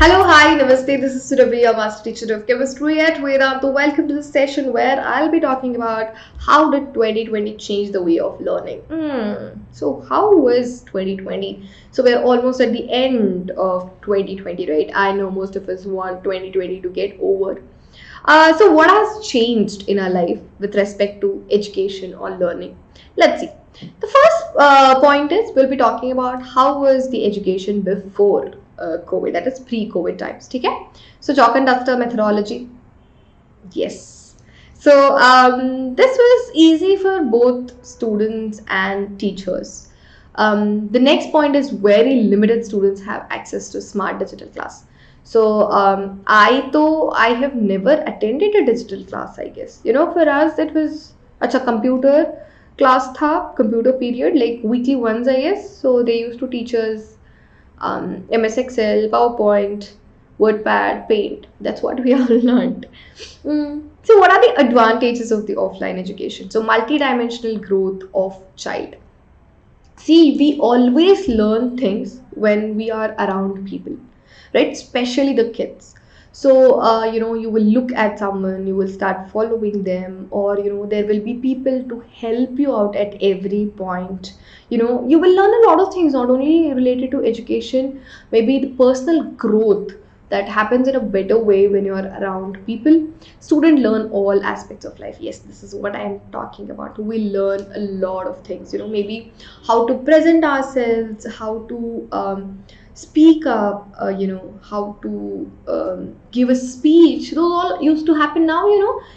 Hello, hi, namaste. This is Surabhi, your master teacher of chemistry at Vedantu. Welcome to the session where I'll be talking about how did 2020 change the way of learning. So, how was 2020? So, we're almost at the end of 2020, right? I know most of us want 2020 to get over. So, what has changed in our life with respect to education or learning? Let's see. The first point is we'll be talking about how was the education before COVID, that is pre-COVID times. Okay? So, chalk and duster methodology. Yes. So, this was easy for both students and teachers. The next point is very limited students have access to smart digital class. So I have never attended a digital class, I guess. For us it was a computer class tha, computer period, like weekly ones, I guess. So they used to teach us MS Excel, PowerPoint, WordPad, Paint. That's what we all learned. So what are the advantages of the offline education? So multidimensional growth of child. See, we always learn things when we are around people, right? Especially the kids. So, you will look at someone, you will start following them, or, there will be people to help you out at every point. You will learn a lot of things, not only related to education, maybe the personal growth that happens in a better way when you're around people. Students learn all aspects of life. Yes, this is what I am talking about. We learn a lot of things, maybe how to present ourselves, how to speak up, how to give a speech. Those all used to happen now.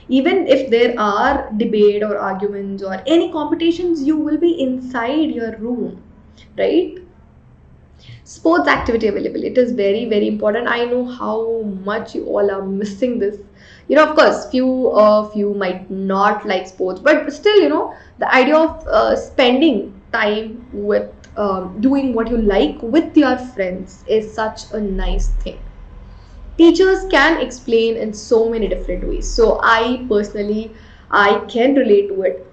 Even if there are debate or arguments or any competitions, you will be inside your room, right? Sports activity available, it is very very important. I know how much you all are missing this. Of course few of you might not like sports, but still, the idea of spending time with doing what you like with your friends is such a nice thing. Teachers can explain in so many different ways, so I personally, I can relate to it.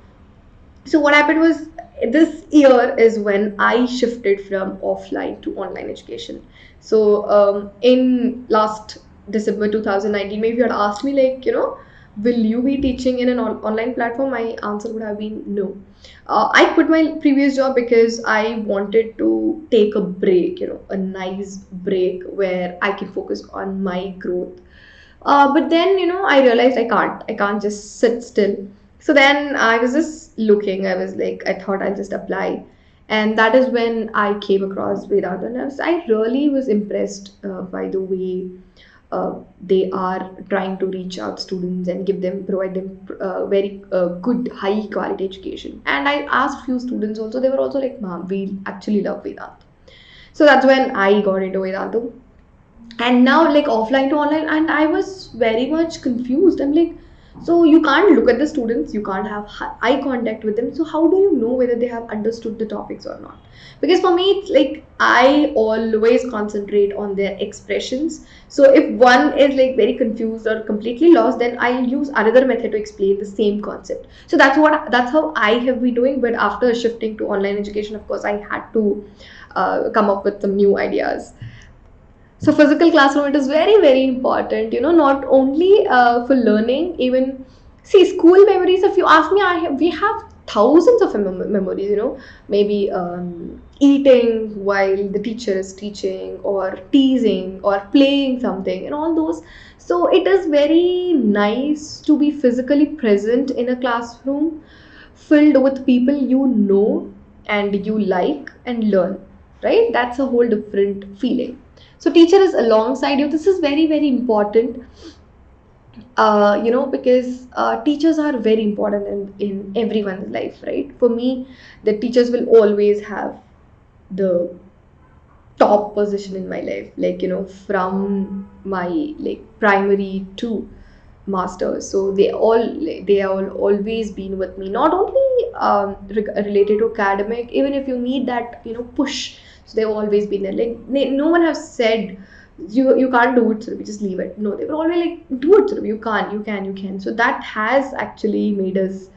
So what happened was, this year is when I shifted from offline to online education. So in last December 2019, maybe you had asked me, like, will you be teaching in an online platform? My answer would have been no. I quit my previous job because I wanted to take a break, a nice break where I can focus on my growth. But then, I realized I can't just sit still. So then I was just looking, I was like, I thought I'll just apply. And that is when I came across Vedantu. And I really was impressed by the way they are trying to reach out students and provide them very good, high quality education. And I asked few students also, they were also like, Ma'am, we actually love Vedantu. So that's when I got into Vedantu. And now, like, offline to online, and I was very much confused. I'm like, so you can't look at the students, you can't have eye contact with them, so how do you know whether they have understood the topics or not? Because for me, it's like I always concentrate on their expressions. So if one is like very confused or completely lost, then I'll use another method to explain the same concept. So that's how I have been doing. But after shifting to online education, of course, I had to come up with some new ideas. So physical classroom, it is very very important. Not only for learning, even see school memories. If you ask me, we have thousands of memories. Maybe eating while the teacher is teaching, or teasing, or playing something, and all those. So it is very nice to be physically present in a classroom filled with people and you like and learn, right? That's a whole different feeling. So teacher is alongside you. This is very very important, because teachers are very important in everyone's life, right? For me, the teachers will always have the top position in my life, like, from my like primary to masters. So they all always been with me, not only related to academic. Even if you need that, push, so they've always been there. Like, no one has said you can't do it, so we just leave it. No, they were always like, do it, so you can. So that has actually made us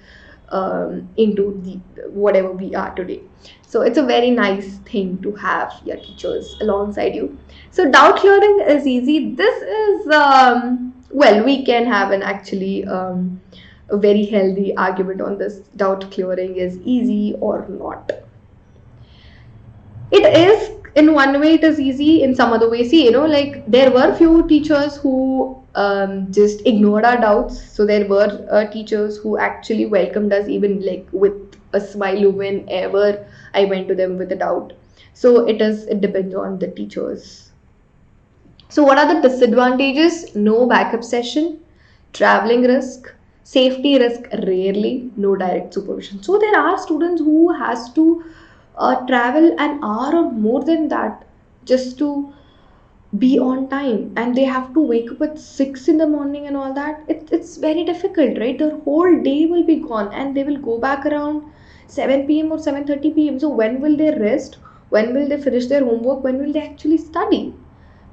into the whatever we are today. So it's a very nice thing to have your teachers alongside you. So doubt clearing is easy. This is well, we can have an actually a very healthy argument on this. Doubt clearing is easy or not. It is, in one way it is easy, in some other way, see, like there were few teachers who just ignored our doubts. So there were teachers who actually welcomed us even like with a smile whenever I went to them with a doubt. So it depends on the teachers. So what are the disadvantages? No backup session, traveling risk, safety risk rarely, no direct supervision. So there are students who has to travel an hour or more than that just to be on time, and they have to wake up at 6 in the morning and all that. It's very difficult, right? Their whole day will be gone and they will go back around 7 p.m. or 7:30 p.m. So when will they rest? When will they finish their homework? When will they actually study?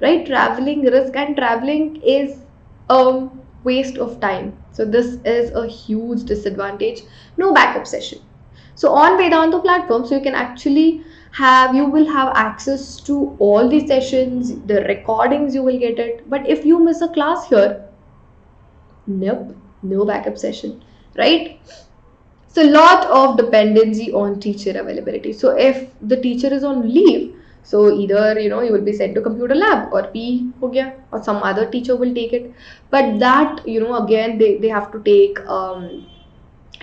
Right? Traveling risk, and traveling is a waste of time. So this is a huge disadvantage. No backup session. So on Vedantu platform, so you can actually you will have access to all the sessions, the recordings, you will get it. But if you miss a class here, nope, no backup session, right? So lot of dependency on teacher availability. So if the teacher is on leave, so either you will be sent to computer lab, or P ho gaya, or some other teacher will take it. But that again they have to take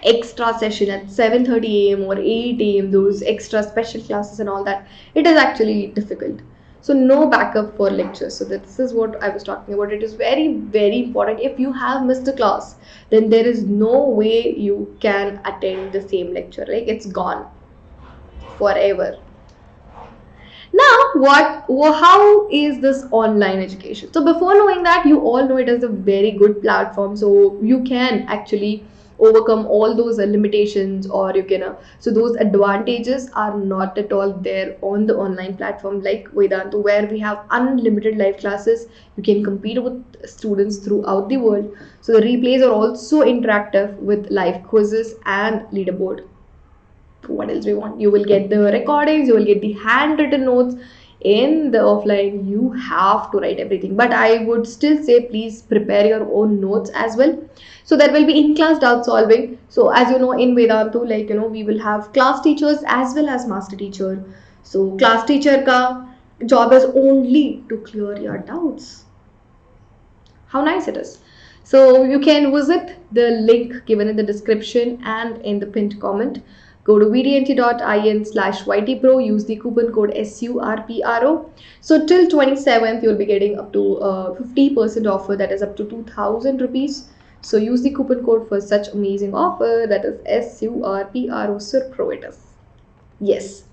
extra session at 7:30 a.m. or 8 a.m. those extra special classes and all that. It is actually difficult. So no backup for lectures. So this is what I was talking about. It is very, very important. If you have missed a class, then there is no way you can attend the same lecture. Like it's gone forever. Now, how is this online education? So before knowing that, you all know it is a very good platform. So you can actually overcome all those limitations, or you can so those advantages are not at all there on the online platform like Vedantu, where we have unlimited live classes. You can compete with students throughout the world. So the replays are also interactive with live quizzes and leaderboard. What else we want? You will get the recordings, you will get the handwritten notes. In the offline, you have to write everything, but I would still say please prepare your own notes as well. So there will be in-class doubt solving. So as you know, in Vedantu, like we will have class teachers as well as master teacher. So class teacher ka job is only to clear your doubts. How nice it is. So you can visit the link given in the description and in the pinned comment. Go to vdnt.in/ytpro, use the coupon code SURPRO. So till 27th, you'll be getting up to 50% offer, that is up to 2,000 rupees. So use the coupon code for such amazing offer, that is SURPRO, Surpro it is. Yes.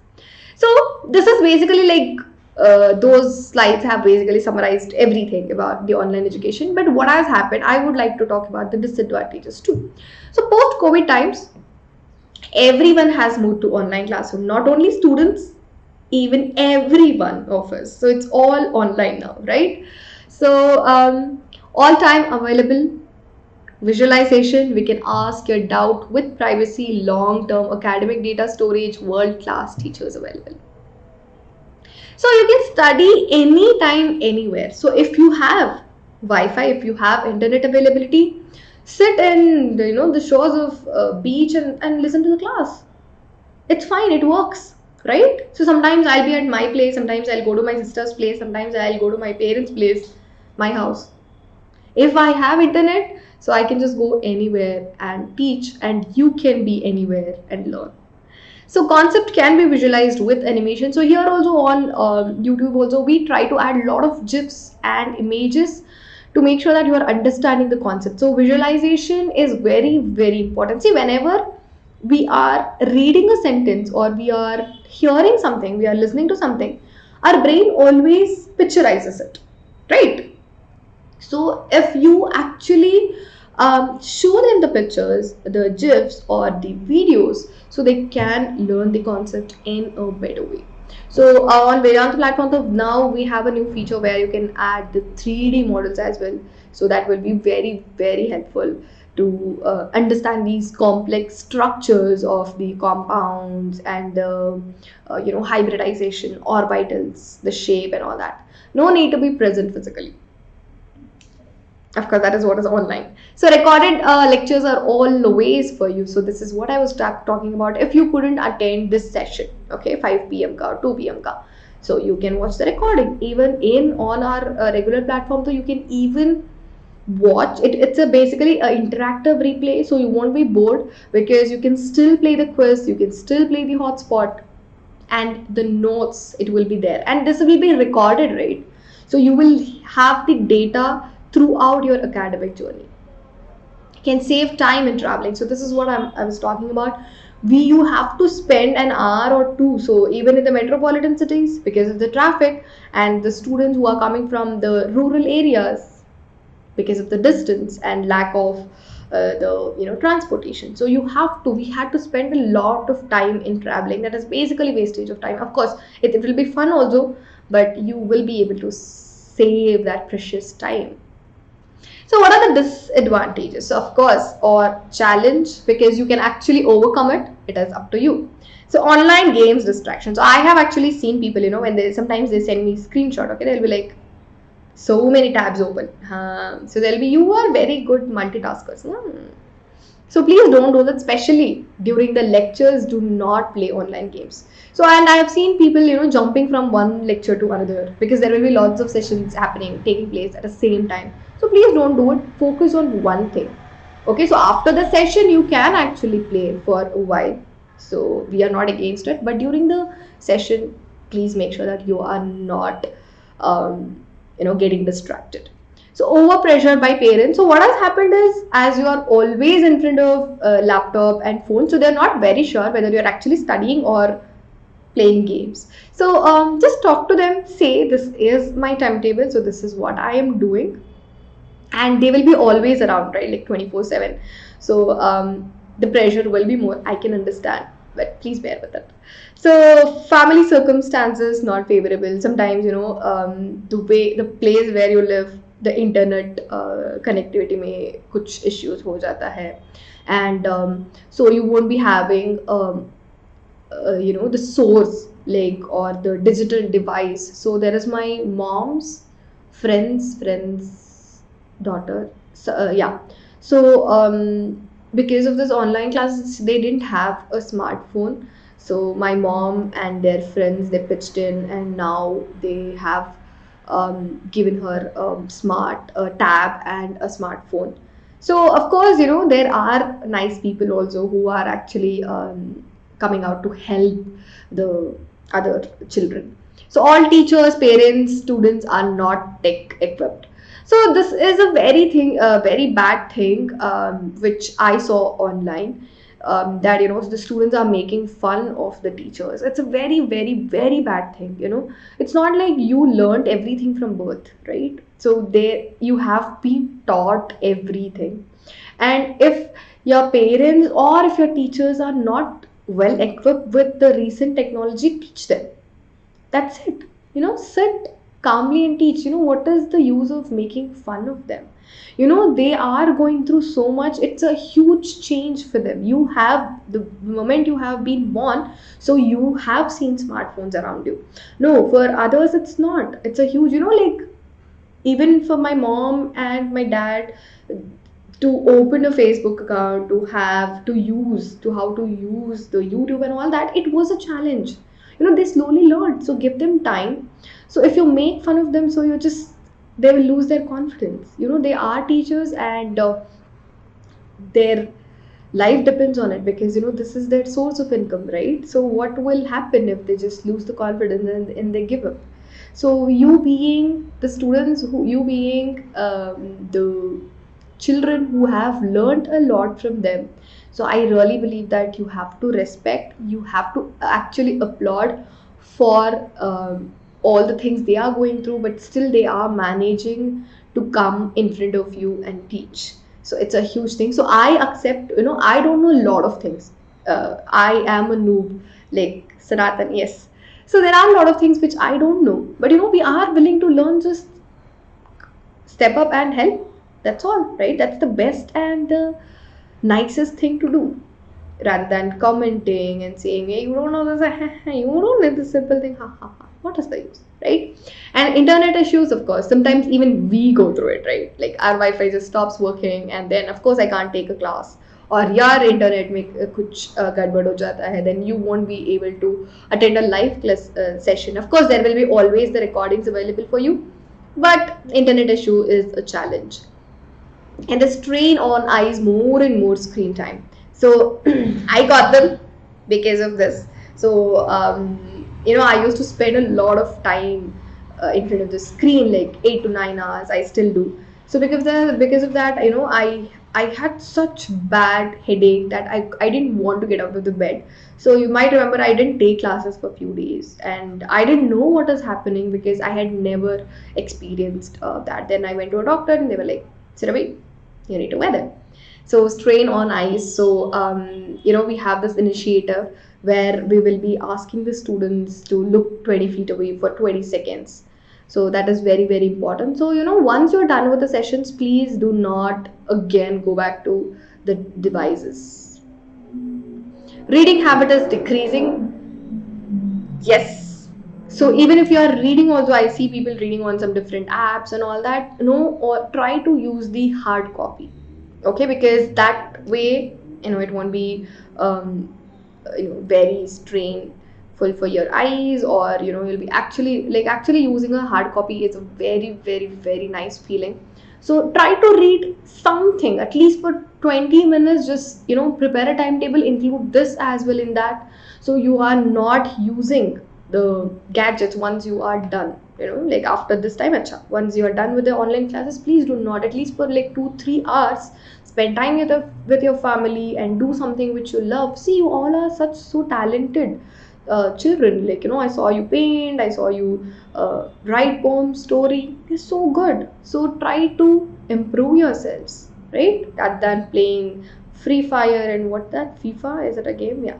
So this is basically like those slides have basically summarized everything about the online education. But what has happened, I would like to talk about the disadvantages too. So post-COVID times, everyone has moved to online classroom, not only students, even every one of us. So it's all online now, right? So all time available visualization, we can ask your doubt with privacy, long-term academic data storage, world-class teachers available. So you can study anytime, anywhere. So if you have Wi-Fi, if you have internet availability, sit in the shores of beach and listen to the class. It's fine, it works, right? So sometimes I'll be at my place, sometimes I'll go to my sister's place, sometimes I'll go to my parents' place, my house. If I have internet, so I can just go anywhere and teach, and you can be anywhere and learn. So concept can be visualized with animation. So here also on YouTube also, we try to add a lot of GIFs and images to make sure that you are understanding the concept. So visualization is very, very important. See, whenever we are reading a sentence or we are hearing something, we are listening to something, our brain always picturizes it, right? So if you actually show them the pictures, the GIFs or the videos, so they can learn the concept in a better way. So on Vedantu platform, now we have a new feature where you can add the 3D models as well. So that will be very, very helpful to understand these complex structures of the compounds and the hybridization, orbitals, the shape and all that. No need to be present physically. Of course, that is what is online. So recorded lectures are always for you. So this is what I was talking about. If you couldn't attend this session, okay, 5 p.m. ka or 2 p.m. ka, so you can watch the recording even in on our regular platform. So you can even watch it. It's a basically an interactive replay, so you won't be bored because you can still play the quiz, you can still play the hotspot, and the notes, it will be there, and this will be recorded, right? So you will have the data throughout your academic journey. You can save time in traveling. So this is what I was talking about. You have to spend an hour or two, so even in the metropolitan cities, because of the traffic, and the students who are coming from the rural areas, because of the distance and lack of the transportation. So we had to spend a lot of time in traveling. That is basically wastage of time. Of course, it will be fun also, but you will be able to save that precious time. So what are the disadvantages? Of course, or challenge, because you can actually overcome it. It is up to you. So online games distractions. So I have actually seen people, when they sometimes they send me screenshot. Okay, they'll be like, so many tabs open. So they'll be, you are very good multitaskers. So please don't do that, especially during the lectures. Do not play online games. So, and I have seen people, jumping from one lecture to another, because there will be lots of sessions taking place at the same time. So please don't do it. Focus on one thing. Okay, so after the session, you can actually play for a while. So we are not against it, but during the session, please make sure that you are not, getting distracted. So over pressure by parents. So what has happened is, as you are always in front of laptop and phone, so they're not very sure whether you're actually studying or playing games. So just talk to them, say this is my timetable, so this is what I am doing, and they will be always around, right, like 24/7. So the pressure will be more, I can understand, but please bear with it. So family circumstances not favorable. Sometimes the place where you live, the internet connectivity में कुछ issues हो जाता है, and so you won't be having the source, like, or the digital device. So there is my mom's friend's daughter. So, yeah. So because of this online classes, they didn't have a smartphone. So my mom and their friends, they pitched in, and now they have given her smart tab and a smartphone. So of course, there are nice people also who are actually coming out to help the other children. So all teachers, parents, students are not tech equipped. So this is a very bad thing, which I saw online. That the students are making fun of the teachers. It's a very, very, very bad thing. It's not like you learned everything from birth, right? So you have been taught everything, and if your parents or if your teachers are not well equipped with the recent technology, teach them. That's it. Sit calmly and teach. What is the use of making fun of them? They are going through so much. It's a huge change for them. You have, the moment you have been born, so you have seen smartphones around you. No, for others it's not. It's a huge, like, even for my mom and my dad, to open a Facebook account, to how to use the YouTube and all that, it was a challenge. They slowly learned. So give them time. So if you make fun of them, so they will lose their confidence. They are teachers, and their life depends on it, because this is their source of income, right? So what will happen if they just lose the confidence and they give up? So you being the students, you being the children who have learned a lot from them, so I really believe that you have to respect, you have to actually applaud for all the things they are going through, but still they are managing to come in front of you and teach. So it's a huge thing. So I accept, I don't know a lot of things. I am a noob, like Sanatan, yes. So there are a lot of things which I don't know, but we are willing to learn. Just step up and help. That's all, right? That's the best and the nicest thing to do, rather than commenting and saying, hey, you don't know this, you don't know this simple thing, ha ha ha. What is the use, right? And internet issues, of course, sometimes even we go through it, right? Like our Wi-Fi just stops working, and then of course I can't take a class, or your internet में कुछ गड़बड़ हो जाता है, then you won't be able to attend a live class session. Of course, there will be always the recordings available for you, but internet issue is a challenge, and the strain on eyes, more and more screen time. So I got them because of this. So I used to spend a lot of time in front of the screen, like 8 to 9 hours. I still do. So because of that, I had such bad headache that I didn't want to get out of the bed. So you might remember I didn't take classes for a few days, and I didn't know what was happening because I had never experienced that. Then I went to a doctor, and they were like, Siravi, you need to wear them. So strain on eyes. So we have this initiative where we will be asking the students to look 20 feet away for 20 seconds. So that is very, very important. So once you're done with the sessions, please do not again go back to the devices. Reading habit is decreasing. Yes. So even if you are reading also, I see people reading on some different apps and all that, or try to use the hard copy. Okay, because that way, it won't be very strainful for your eyes, or you'll be actually using a hard copy is a very, very, very nice feeling. So try to read something at least for 20 minutes. Just prepare a timetable, include this as well in that, so you are not using the gadgets once you are done. Like after this time, once you are done with the online classes, please do not, at least for like 2-3 hours, spend time with your family and do something which you love. See, you all are so talented children. Like I saw you paint, I saw you write poems, story. It's so good. So try to improve yourselves, right? Rather than playing Free Fire and what that FIFA, is it a game? Yeah.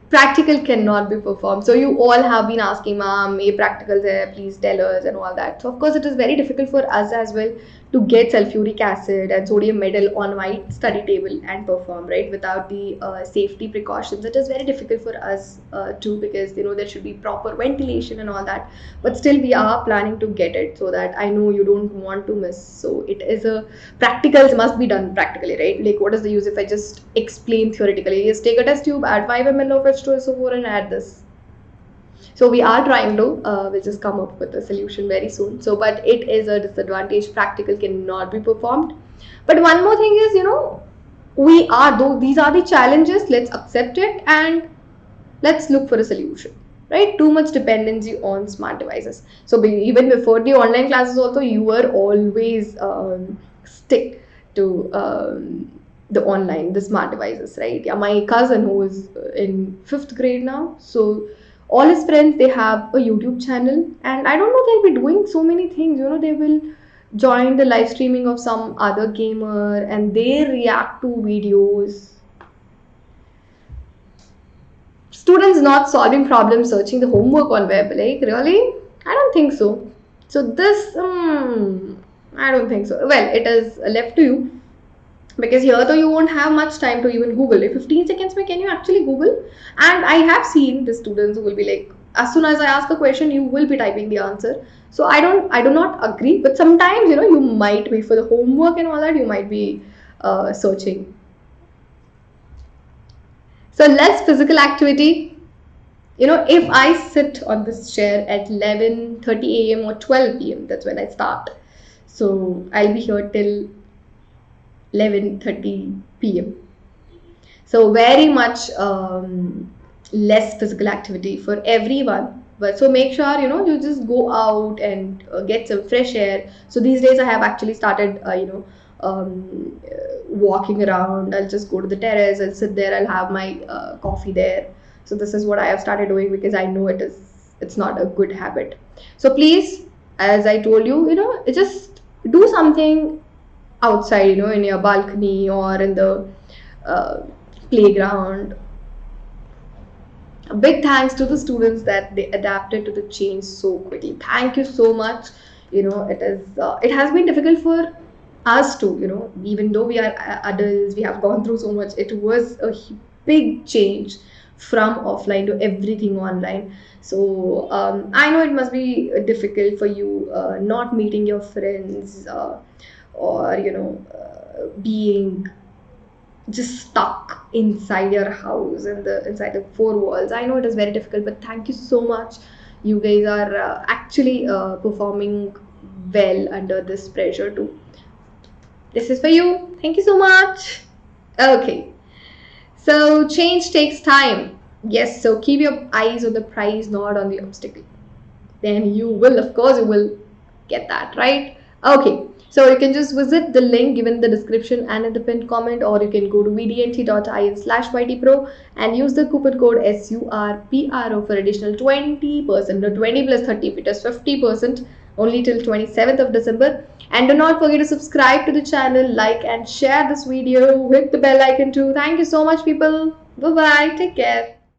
Practical cannot be performed. So you all have been asking, ma'am, may practicals hai, please tell us and all that. So of course it is very difficult for us as well to get sulfuric acid and sodium metal on my study table and perform, right? Without the safety precautions, it is very difficult for us too, because there should be proper ventilation and all that. But still we are planning to get it, so that I know you don't want to miss. So it is practicals must be done practically, right? Like what is the use if I just explain theoretically? Just take a test tube, add 5 ml of H2SO4 and add this. So we are trying to, we'll just come up with a solution very soon. So, but it is a disadvantage. Practical cannot be performed. But one more thing is, these are the challenges. Let's accept it and let's look for a solution, right? Too much dependency on smart devices. So even before the online classes also, you were always stick to the smart devices, right? Yeah, my cousin who is in 5th grade now, so all his friends, they have a YouTube channel, and I don't know, they'll be doing so many things. They will join the live streaming of some other gamer and they react to videos. Students not solving problems, searching the homework on web. Like, really? I don't think so. So this, I don't think so. Well, it is left to you. Because here though you won't have much time to even Google. In 15 seconds can you actually Google? And I have seen the students who will be like, as soon as I ask a question, you will be typing the answer. So I do not agree. But sometimes, you might be for the homework and all that, you might be searching. So less physical activity. If I sit on this chair at 11:30 a.m. or 12 p.m., that's when I start. So I'll be here till 11:30 p.m. So very much less physical activity for everyone. But so make sure you just go out and get some fresh air. So these days I have actually started walking around. I'll just go to the terrace, I'll sit there, I'll have my coffee there. So this is what I have started doing, because I know it's not a good habit. So please, as I told you, just do something outside, in your balcony or in the playground. A big thanks to the students that they adapted to the change so quickly. Thank you so much. It has been difficult for us too, even though we are adults, we have gone through so much. It was a big change from offline to everything online. So I know it must be difficult for you, not meeting your friends, or being just stuck inside your house and inside the four walls. I know it is very difficult, but thank you so much. You guys are actually performing well under this pressure too. This is for you. Thank you so much. Okay. So change takes time. Yes, so keep your eyes on the prize, not on the obstacle. Then you will, of course, you will get that, right? Okay. So you can just visit the link given in the description and in the pinned comment, or you can go to vdnt.in/ytpro and use the coupon code SURPRO for additional 20%. The 20 plus 30, it is 50% only till 27th of December. And do not forget to subscribe to the channel, like and share this video, hit the bell icon too. Thank you so much, people. Bye bye. Take care.